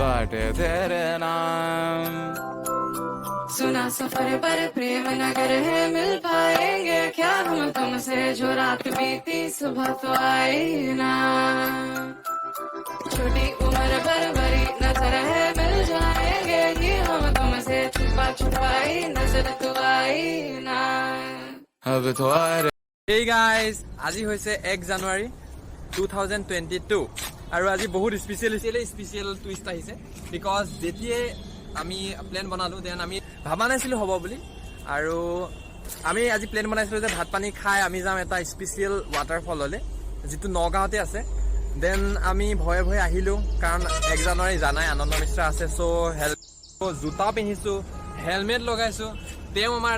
बाटे तेरे नाम सुना सफर पर प्रेम नगर है मिल पाएंगे क्या हम तुमसे जो रात बीती सुबह तो आई ना छोटी उम्र भर भरी नजर है मिल जाएंगे कि हम तुमसे छुपा छुपाई नजर तो आई ना अब तो आ रे Hey guys, আজি হৈছে 1 জানুৱাৰী 2022 আৰু আজি বহুত স্পেচিয়েল টুইষ্ট আহিছে বিকজ যেতিয়া আমি প্লেন বনালো দেন আমি ভাবা নাছিলো হ'ব বুলি আৰু আমি আজি প্লেন বনাইছিলো যে ভাত পানী খাই আমি যাম এটা স্পেচিয়েল ৱাটাৰফললৈ যিটো নগাঁৱতে আছে দেন আমি ভয়ে ভয়ে আহিলো কাৰণ 1 জানুৱাৰী জানাই আনন্দ মিশ্ৰ আছে সো জোতা পিন্ধিছো হেলমেট লগাইছো তেওঁ আমাৰ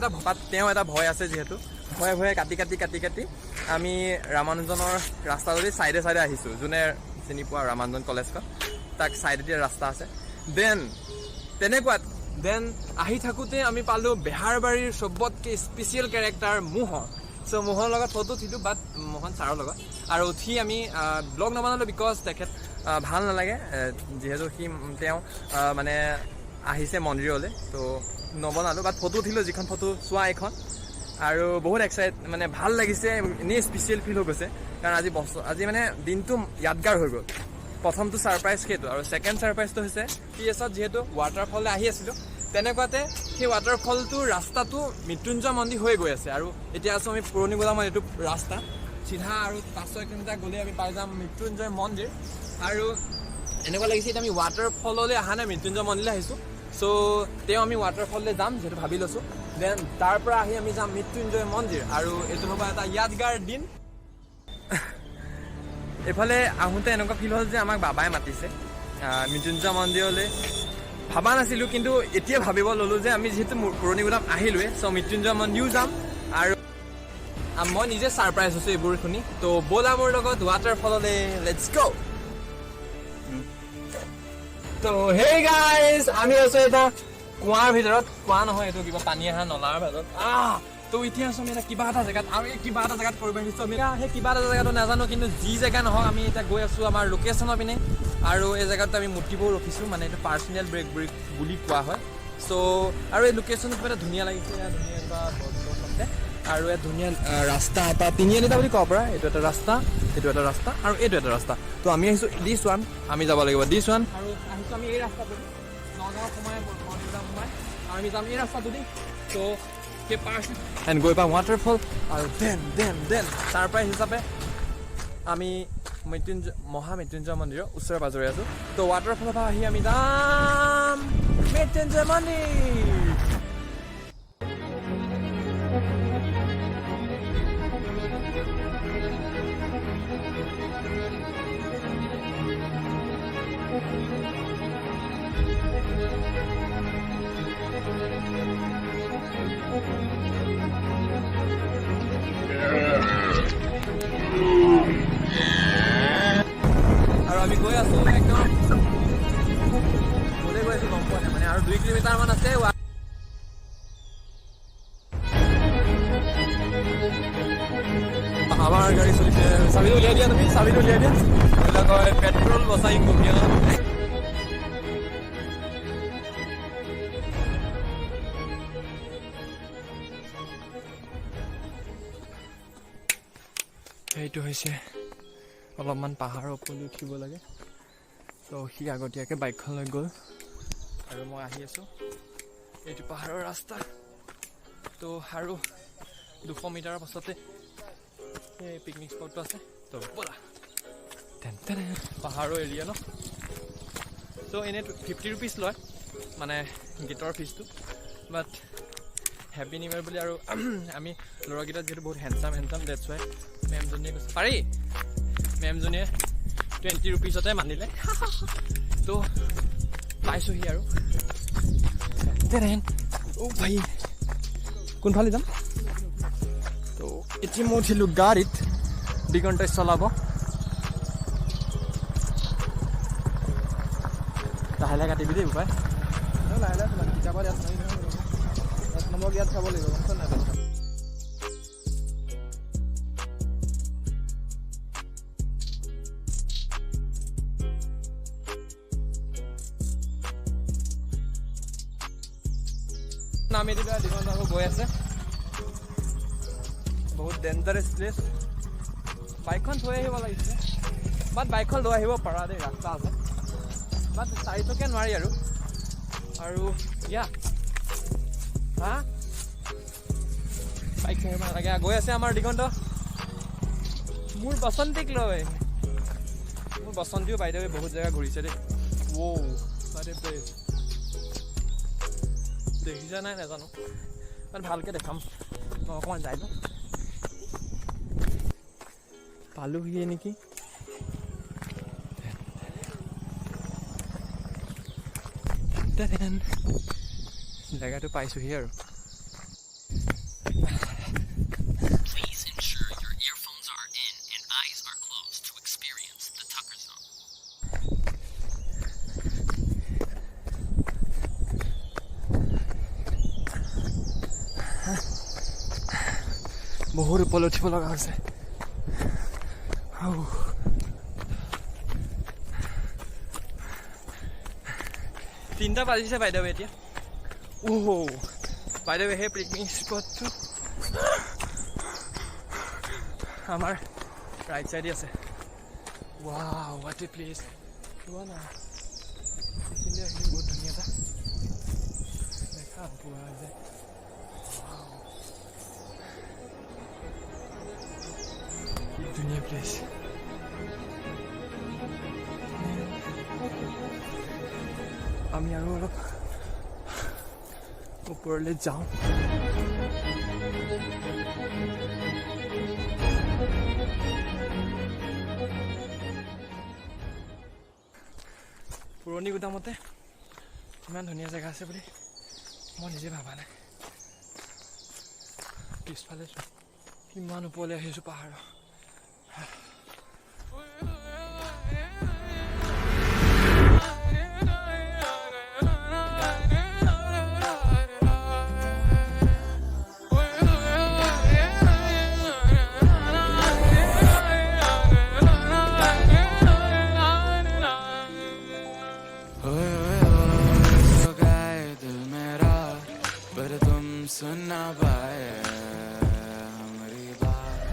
এটা ভয় আছে যিহেতু ভয়ে ভয়ে কাটি আমি ৰামানুজনৰ ৰাস্তাটোদি সাইডে আহিছো যোনে চিনি পোৱা ৰামানুজন কলেজখন তাক সাইডেদি ৰাস্তা আছে দেন আহি থাকোতে আমি পালো বেহাৰবাৰীৰ সবতকে স্পেচিয়েল কেৰেক্টাৰ মোহন সো মোহনৰ লগত ফটো উঠিলো বাট মোহন ছাৰৰ লগত আৰু উঠি আমি ব্লগ নবনালো বিকজ তেখেত ভাল নালাগে যিহেতু তেওঁ মানে আহিছে মন্দিৰলৈ তো নবনালো বাট ফটো উঠিলো যিখন ফটো চোৱা এখন আৰু বহুত এক্সাইট মানে ভাল লাগিছে এনেই স্পেচিয়েল ফিল হৈ গৈছে কাৰণ আজি মানে দিনটো ইয়াদগাৰ হৈ গ'ল প্ৰথমটো ছাৰপ্ৰাইজ সেইটো আৰু ছেকেণ্ড ছাৰপ্ৰাইজটো হৈছে পিএছত যিহেতু ৱাটাৰফললৈ আহি আছিলোঁ তেনেকুৱাতে সেই ৱাটাৰফলটোৰ ৰাস্তাটো মৃত্যুঞ্জয় মন্দিৰ হৈ গৈ আছে আৰু এতিয়া আছোঁ আমি পুৰণি গোদামৰ এইটো ৰাস্তা চিধা আৰু 5-6 কিলোমিটাৰ গ'লে আমি পাই যাম মৃত্যুঞ্জয় মন্দিৰ আৰু এনেকুৱা লাগিছে এতিয়া আমি ৱাটাৰফললৈ অহা নাই মৃত্যুঞ্জয় মন্দিৰলৈ আহিছোঁ সো তেওঁ আমি ৱাটাৰফললৈ যাম যিহেতু ভাবি লৈছোঁ দেন তাৰ পৰা আহি আমি যাম মৃত্যুঞ্জয় মন্দিৰ আৰু এইটো হ'ব এটা ইয়াদগাৰ দিন এইফালে আহোঁতে এনেকুৱা ফিল হ'ল যে আমাক বাবাই মাতিছে মৃত্যুঞ্জয় মন্দিৰলৈ ভাবা নাছিলোঁ কিন্তু এতিয়া ভাবিব ল'লোঁ যে আমি যিহেতু পুৰণি গোদাম আহিলোৱে চ' মৃত্যুঞ্জয় মন্দিৰো যাম আৰু মই নিজে ছাৰপ্ৰাইজ হৈছোঁ এইবোৰ শুনি তো ব'লা মোৰ লগত ৱাটাৰফললৈ লেটছ গ' তো হেই গাইজ আমি আছো এটা কুঁৱাৰ ভিতৰত কুঁৱা নহয় এইটো কিবা পানী অহা নলাৰ ভিতৰত তো এতিয়া আছো আমি এটা কিবা এটা জেগাত আৰু এই কিবা এটা জেগাত কৰিব আহিছোঁ আমি সেই কিবা এটা জেগাটো নাজানো কিন্তু যি জেগা নহওক আমি এতিয়া গৈ আছোঁ আমাৰ লোকেশ্যনৰ পিনে আৰু এই জেগাটো আমি মূৰ্তিবোৰ ৰখিছোঁ মানে এইটো পাৰ্চনেল ব্ৰেক বুলি কোৱা হয় চ' আৰু এই লোকেশ্যনটো কিবা এটা ধুনীয়া লাগিছে ধুনীয়া এটা আৰু ইয়াত ধুনীয়া ৰাস্তা এটা তিনিআলিটা বুলি ক'ব পৰা এইটো এটা ৰাস্তা এইটো এটা ৰাস্তা আৰু এইটো এটা ৰাস্তা তো আমি আহিছোঁ D1 আমি যাব লাগিব D1 আৰু আহিছোঁ আমি এই ৰাস্তাটো নগাঁও সোমাই সোমাই আৰু আমি যাম এই ৰাস্তাটো দি তো সেই পাৰ্চ এণ্ড গৈ পাম ৱাটাৰফল আৰু দেন ছাৰপ্ৰাইজ হিচাপে আমি মৃত্যুঞ্জয় মন্দিৰৰ ওচৰে পাজৰে আছোঁ তো ৱাটাৰফলৰ পৰা আহি আমি যাম মৃত্যুঞ্জয় মন্দিৰ আৰু আমি গৈ আছোঁ একদম গ'লে গৈ আছোঁ গম পোৱা নাই মানে আৰু 2 কিলোমিটাৰমান আছে আমাৰ গাড়ী চলিছে চাবিটো উলিয়াই দিয়া তুমি চাবিটো উলিয়াই দিয়া এইবিলাক কয় পেট্ৰল বচাই কুকিয়া এইটো হৈছে অলপমান পাহাৰৰ ওপৰলৈ উঠিব লাগে তো সি আগতীয়াকৈ বাইকখন লৈ গ'ল আৰু মই আহি আছোঁ এইটো পাহাৰৰ ৰাস্তা তো আৰু 200 মিটাৰৰ পাছতে এই পিকনিক স্পটটো আছে তো ব'লা পাহাৰৰ এৰিয়া ন তো এনেই 50 ৰুপিজ লয় মানে গেটৰ ফিজটো বাট হেপী নিউ ইয়েৰ বুলি আৰু আমি ল'ৰাকেইটা যিহেতু বহুত হেণ্ডচাম ডেটছ ৱাই মেমজনীয়ে কৈছে পাৰি মেমজনীয়ে 20 ৰুপিজতে মানিলে তো পাইছোঁহি আৰু ভাই কোনফালে যাম তো এতিয়া মই উঠিলোঁ গাড়ীত দিগন্তই চলাব লাহে লাহে কাটিবি দেই উপায় লাহে লাহে কিতাপত ইয়াত নম্বৰ ইয়াত চাব লাগিব গম পাইছা নাই নামি দিলে দিগন্ত আকৌ গৈ আছে বহুত ডেঞ্জাৰাছ প্লেচ বাইকখন থৈ আহিব লাগিছিলে বাট বাইকখন লৈ আহিব পাৰা দেই ৰাস্তা আছে বাট 4 চকীয়া নোৱাৰি আৰু ইয়া হা বাইক থৈ আহিব নালাগে গৈ আছে আমাৰ দিগন্ত মোৰ বসন্তীক লৈ মোৰ বসন্তীও বাইদেউ বহুত জেগা ঘূৰিছে দেই প্লেচ দেখিছা নাই নাজানো কাৰণ ভালকৈ দেখাম মই অকণমান যাই লওঁ পালোহিয়ে নেকি জেগাটো পাইছোহি আৰু Please ensure your earphones are in and eyes are closed to experience the Tucker Zone. বহুত ওপৰলৈ উঠিব লগা হৈছে তিনিটা বাজিছে বাইদেউ এতিয়া বাইদেউ সেই পিকনিক স্পটটো আমাৰ ৰাইট চাইডে আছে ৱাও হোৱাট এ প্লেচ চোৱা না এইখিনি আহিলে বহুত ধুনীয়া এটা দেখা পোৱা যায় ধুনীয়া প্লেচ আমি আৰু অলপ ওপৰলৈ যাওঁ পুৰণি গুদামতে ইমান ধুনীয়া জেগা আছে বুলি মই নিজে ভাবা নাই পিছফালে কিমান ওপৰলৈ আহিছোঁ পাহাৰৰ सुनना पाए हमारी बात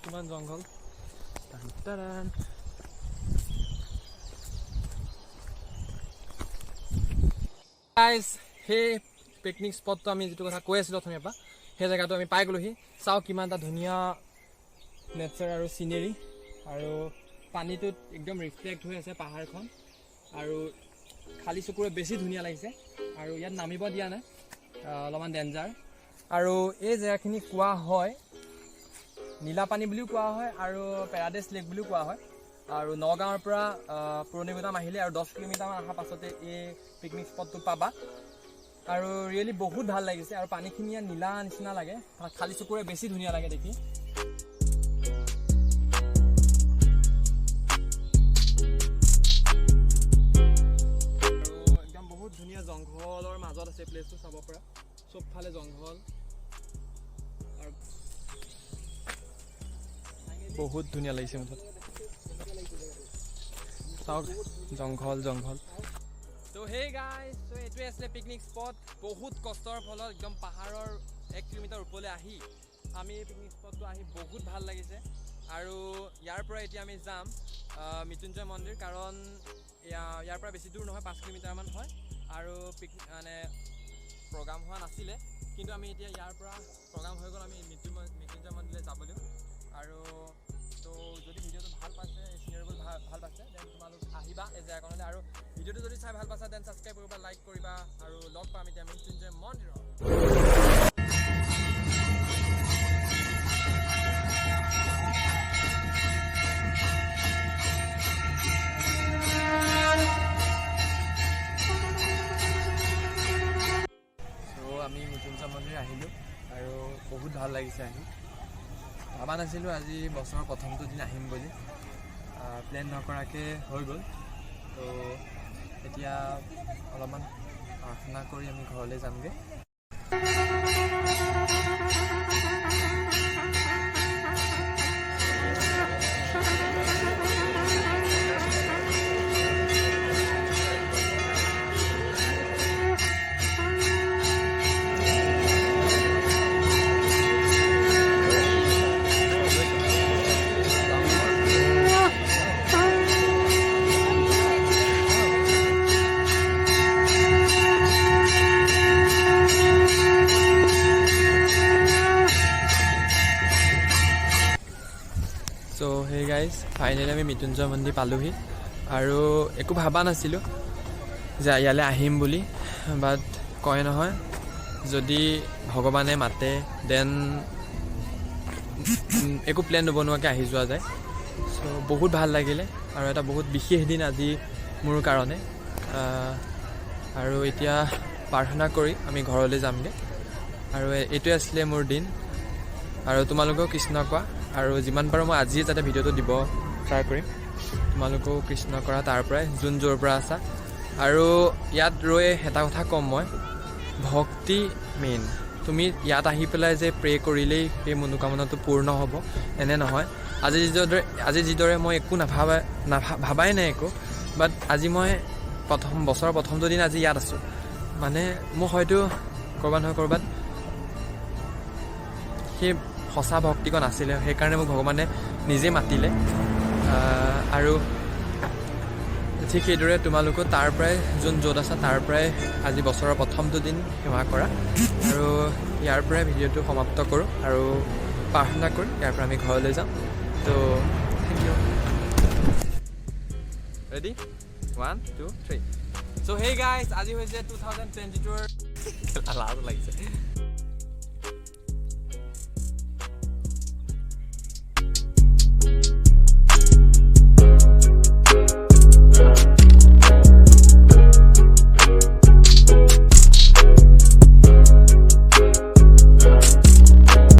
किमान जंगल গাইজ সেই পিকনিক স্পটটো আমি যিটো কথা কৈ আছিলোঁ অথনিৰ পৰা সেই জেগাটো আমি পাই গ'লোহি চাওঁ কিমান এটা ধুনীয়া নেচাৰ আৰু চিনেৰী আৰু পানীটোত একদম ৰিফ্লেক্ট হৈ আছে পাহাৰখন আৰু খালী চকুৰে বেছি ধুনীয়া লাগিছে আৰু ইয়াত নামিব দিয়া নাই অলপমান ডেঞ্জাৰ আৰু এই জেগাখিনি কোৱা হয় নীলাপানী বুলিও কোৱা হয় আৰু পেৰাডাইছ লেক বুলিও কোৱা হয় আৰু নগাঁৱৰ পৰা পুৰণি গুদাম আহিলে আৰু 10 কিলোমিটাৰমান অহাৰ পাছতে এই পিকনিক স্পটটো পাবা আৰু ৰিয়েলি বহুত ভাল লাগিছে আৰু পানীখিনি ইয়াত নীলা নিচিনা লাগে খালী চকুৰে বেছি ধুনীয়া লাগে দেখি ধুনীয়া জংঘলৰ মাজত আছে প্লেচটো চাব পৰা চবফালে জংঘল আৰু বহুত ধুনীয়া লাগিছে মুঠত চাওক জংঘল তো হেই গাইজ তো এইটোৱে আছিলে পিকনিক স্পট বহুত কষ্টৰ ফলত একদম পাহাৰৰ 1 কিলোমিটাৰ ওপৰলৈ আহি আমি পিকনিক স্পটটো আহি বহুত ভাল লাগিছে আৰু ইয়াৰ পৰা এতিয়া আমি যাম মৃত্যুঞ্জয় মন্দিৰ কাৰণ ইয়াৰ পৰা বেছি দূৰ নহয় 5 কিলোমিটাৰমান হয় আৰু মানে প্ৰগ্ৰাম হোৱা নাছিলে কিন্তু আমি এতিয়া ইয়াৰ পৰা প্ৰগ্ৰাম হৈ গ'ল আমি মৃত্যুঞ্জয় মন্দিৰলৈ যাবলৈ আৰু তো যদি ভিডিঅ'টো ভাল পাইছে এই চিনেৰিবোৰ ভাল পাইছে দেন তোমালোক আহিবা এই জেগাখনলৈ আৰু ভিডিঅ'টো যদি চাই ভাল পাইছা দেন ছাবস্ক্ৰাইব কৰিবা লাইক কৰিবা আৰু লগ পাম এতিয়া মৃত্যুঞ্জয় মন্দিৰত আমি মৃত্যুঞ্জয় মন্দিৰ আহিলোঁ আৰু বহুত ভাল লাগিছে আহি ভাবা নাছিলোঁ আজি বছৰৰ প্ৰথমটো দিন আহিম বুলি প্লেন নকৰাকৈ হৈ গ'ল তো এতিয়া অলপমান প্ৰাৰ্থনা কৰি আমি ঘৰলৈ যামগৈ ফাইনেলি আমি মৃত্যুঞ্জয় মন্দিৰ পালোহি আৰু একো ভাবা নাছিলোঁ যে ইয়ালৈ আহিম বুলি বাট কয় নহয় যদি ভগৱানে মাতে দেন একো প্লেন নবনোৱাকৈ আহি যোৱা যায় চ' বহুত ভাল লাগিলে আৰু এটা বহুত বিশেষ দিন আজি মোৰ কাৰণে আৰু এতিয়া প্ৰাৰ্থনা কৰি আমি ঘৰলৈ যামগৈ আৰু এইটোৱে আছিলে মোৰ দিন আৰু তোমালোকেও কৃষ্ণ কোৱা আৰু যিমান পাৰোঁ মই আজিয়ে যাতে ভিডিঅ'টো দিব ট্ৰাই কৰিম তোমালোকেও কৃষ্ণ কৰা তাৰ পৰাই যোন য'ৰ পৰা আছা আৰু ইয়াত ৰৈ এটা কথা ক'ম মই ভক্তি মেইন তুমি ইয়াত আহি পেলাই যে প্ৰে কৰিলেই সেই মনোকামনাটো পূৰ্ণ হ'ব এনে নহয় আজি যিদৰে মই একো ভাবাই নাই একো বাট আজি মই বছৰৰ প্ৰথমটো দিন আজি ইয়াত আছোঁ মানে মোক হয়তো ক'ৰবাত নহয় ক'ৰবাত সেই সঁচা ভক্তিকণ আছিলে সেইকাৰণে মোক ভগৱানে নিজে মাতিলে আৰু ঠিক সেইদৰে তোমালোকেও তাৰ পৰাই যোন য'ত আছা তাৰ পৰাই আজি বছৰৰ প্ৰথমটো দিন সেৱা কৰা আৰু ইয়াৰ পৰাই ভিডিঅ'টো সমাপ্ত কৰোঁ আৰু প্ৰাৰ্থনা কৰি ইয়াৰ পৰা আমি ঘৰলৈ যাম তো থেংক ইউ ৰেডি 1 2 3 চ' হেই গাইজ আজি হৈছে 2022ৰ লাজ লাগিছে